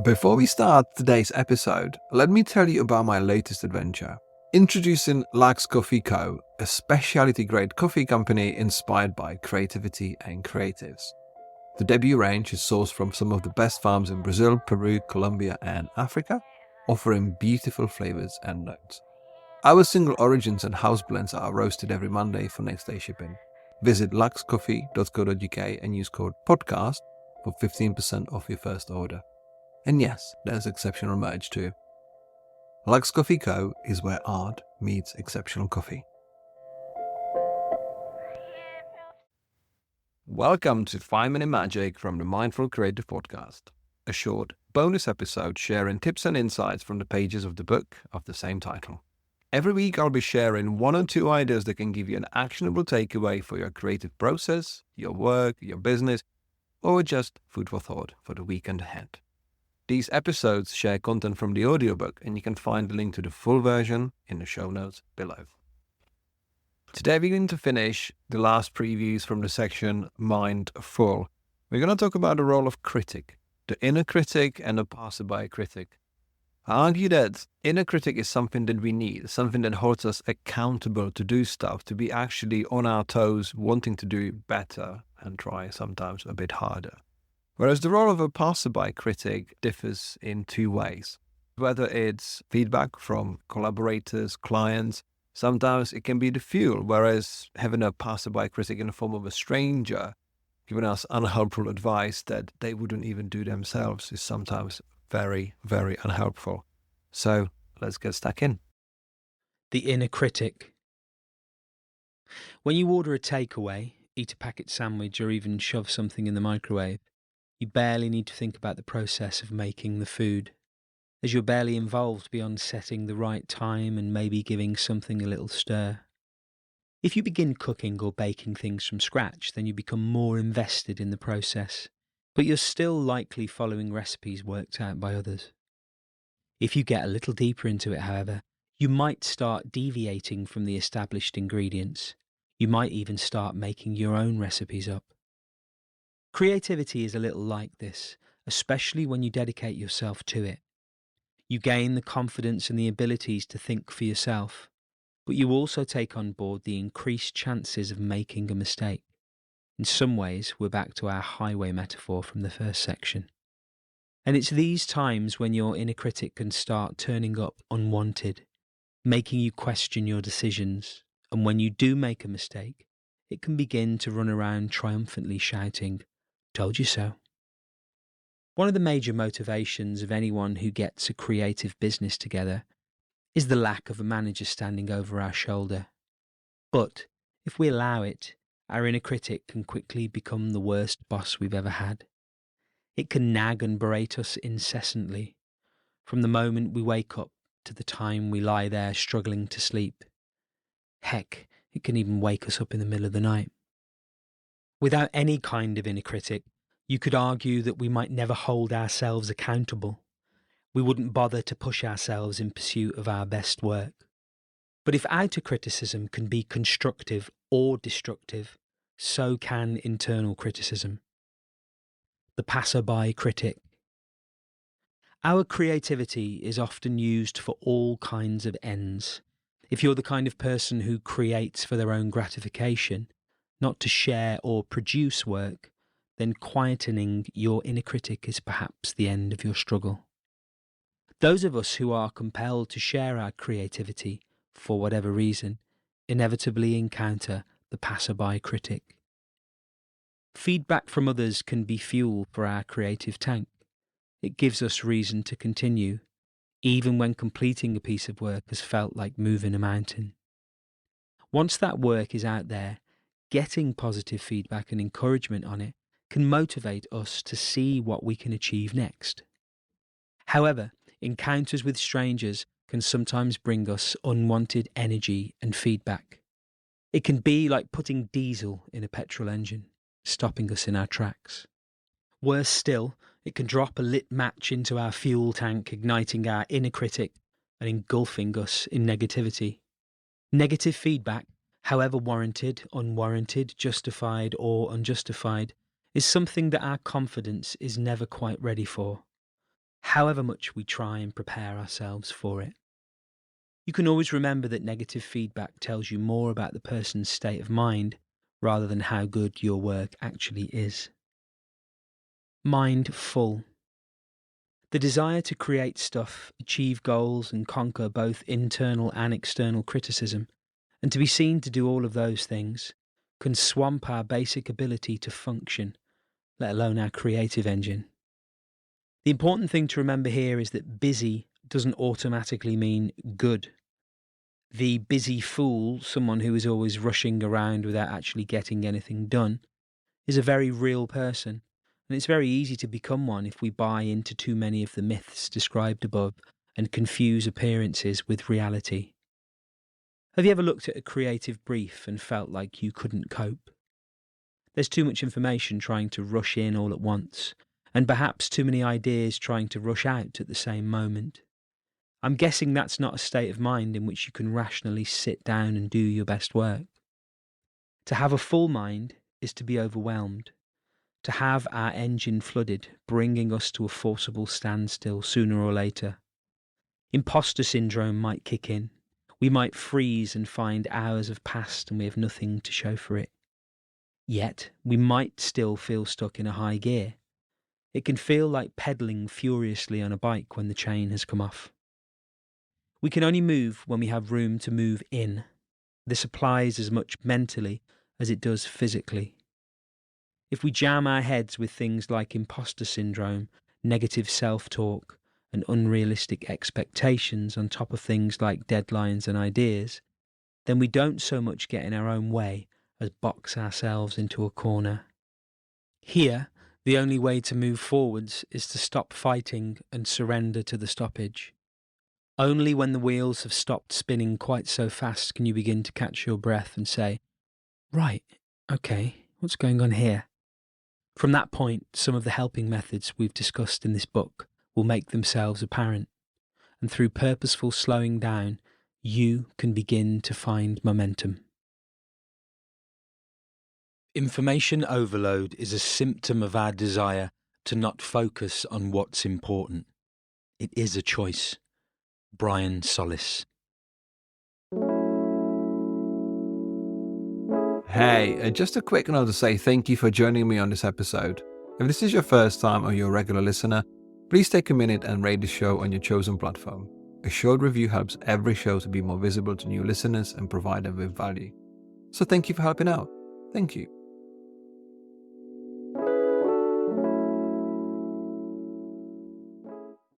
Before we start today's episode, let me tell you about my latest adventure. Introducing Lux Coffee Co., a specialty-grade coffee company inspired by creativity and creatives. The debut range is sourced from some of the best farms in Brazil, Peru, Colombia, and Africa, offering beautiful flavors and notes. Our single origins and house blends are roasted every Monday for next day shipping. Visit luxcoffee.co.uk and use code PODCAST for 15% off your first order. And yes, there's exceptional merch too. Lux Coffee Co. is where art meets exceptional coffee. Welcome to 5-Minute Magic from the Mindful Creative Podcast, a short bonus episode sharing tips and insights from the pages of the book of the same title. Every week I'll be sharing 1 or 2 ideas that can give you an actionable takeaway for your creative process, your work, your business, or just food for thought for the weekend ahead. These episodes share content from the audiobook, and you can find the link to the full version in the show notes below. Today we're going to finish the last previews from the section Mindful. We're going to talk about the role of critic, the inner critic and the passerby critic. I argue that inner critic is something that we need, something that holds us accountable to do stuff, to be actually on our toes, wanting to do better and try sometimes a bit harder. Whereas the role of a passerby critic differs in 2 ways. Whether it's feedback from collaborators, clients, sometimes it can be the fuel, whereas having a passerby critic in the form of a stranger giving us unhelpful advice that they wouldn't even do themselves is sometimes very, very unhelpful. So let's get stuck in. The inner critic. When you order a takeaway, eat a packet sandwich, or even shove something in the microwave, you barely need to think about the process of making the food, as you're barely involved beyond setting the right time and maybe giving something a little stir. If you begin cooking or baking things from scratch, then you become more invested in the process, but you're still likely following recipes worked out by others. If you get a little deeper into it, however, you might start deviating from the established ingredients. You might even start making your own recipes up. Creativity is a little like this, especially when you dedicate yourself to it. You gain the confidence and the abilities to think for yourself, but you also take on board the increased chances of making a mistake. In some ways, we're back to our highway metaphor from the first section. And it's these times when your inner critic can start turning up unwanted, making you question your decisions, and when you do make a mistake, it can begin to run around triumphantly shouting, "Told you so." One of the major motivations of anyone who gets a creative business together is the lack of a manager standing over our shoulder. But if we allow it, our inner critic can quickly become the worst boss we've ever had. It can nag and berate us incessantly, from the moment we wake up to the time we lie there struggling to sleep. Heck, it can even wake us up in the middle of the night. Without any kind of inner critic, you could argue that we might never hold ourselves accountable. We wouldn't bother to push ourselves in pursuit of our best work. But if outer criticism can be constructive or destructive, so can internal criticism. The passerby critic. Our creativity is often used for all kinds of ends. If you're the kind of person who creates for their own gratification, not to share or produce work, then quietening your inner critic is perhaps the end of your struggle. Those of us who are compelled to share our creativity, for whatever reason, inevitably encounter the passerby critic. Feedback from others can be fuel for our creative tank. It gives us reason to continue, even when completing a piece of work has felt like moving a mountain. Once that work is out there, getting positive feedback and encouragement on it can motivate us to see what we can achieve next. However, encounters with strangers can sometimes bring us unwanted energy and feedback. It can be like putting diesel in a petrol engine, stopping us in our tracks. Worse still, it can drop a lit match into our fuel tank, igniting our inner critic and engulfing us in negativity. Negative feedback, however warranted, unwarranted, justified or unjustified, is something that our confidence is never quite ready for. however much we try and prepare ourselves for it. You can always remember that negative feedback tells you more about the person's state of mind rather than how good your work actually is. Mind full. The desire to create stuff, achieve goals, and conquer both internal and external criticism, and to be seen to do all of those things, can swamp our basic ability to function, let alone our creative engine. The important thing to remember here is that busy doesn't automatically mean good. The busy fool, someone who is always rushing around without actually getting anything done, is a very real person, and it's very easy to become one if we buy into too many of the myths described above and confuse appearances with reality. Have you ever looked at a creative brief and felt like you couldn't cope? There's too much information trying to rush in all at once, and perhaps too many ideas trying to rush out at the same moment. I'm guessing that's not a state of mind in which you can rationally sit down and do your best work. To have a full mind is to be overwhelmed, to have our engine flooded, bringing us to a forcible standstill sooner or later. Imposter syndrome might kick in. We might freeze and find hours have passed and we have nothing to show for it. Yet, we might still feel stuck in a high gear. It can feel like pedalling furiously on a bike when the chain has come off. We can only move when we have room to move in. This applies as much mentally as it does physically. If we jam our heads with things like imposter syndrome, negative self-talk, and unrealistic expectations on top of things like deadlines and ideas, then we don't so much get in our own way as box ourselves into a corner. Here, the only way to move forwards is to stop fighting and surrender to the stoppage. Only when the wheels have stopped spinning quite so fast can you begin to catch your breath and say, right, okay, what's going on here? From that point, some of the helping methods we've discussed in this book will make themselves apparent, and through purposeful slowing down, you can begin to find momentum. Information overload is a symptom of our desire to not focus on what's important. It is a choice. Brian Solis. Hey, just a quick note to say thank you for joining me on this episode. If this is your first time or you're a regular listener, please take a minute and rate the show on your chosen platform. A short review helps every show to be more visible to new listeners and provide them with value. So thank you for helping out. Thank you.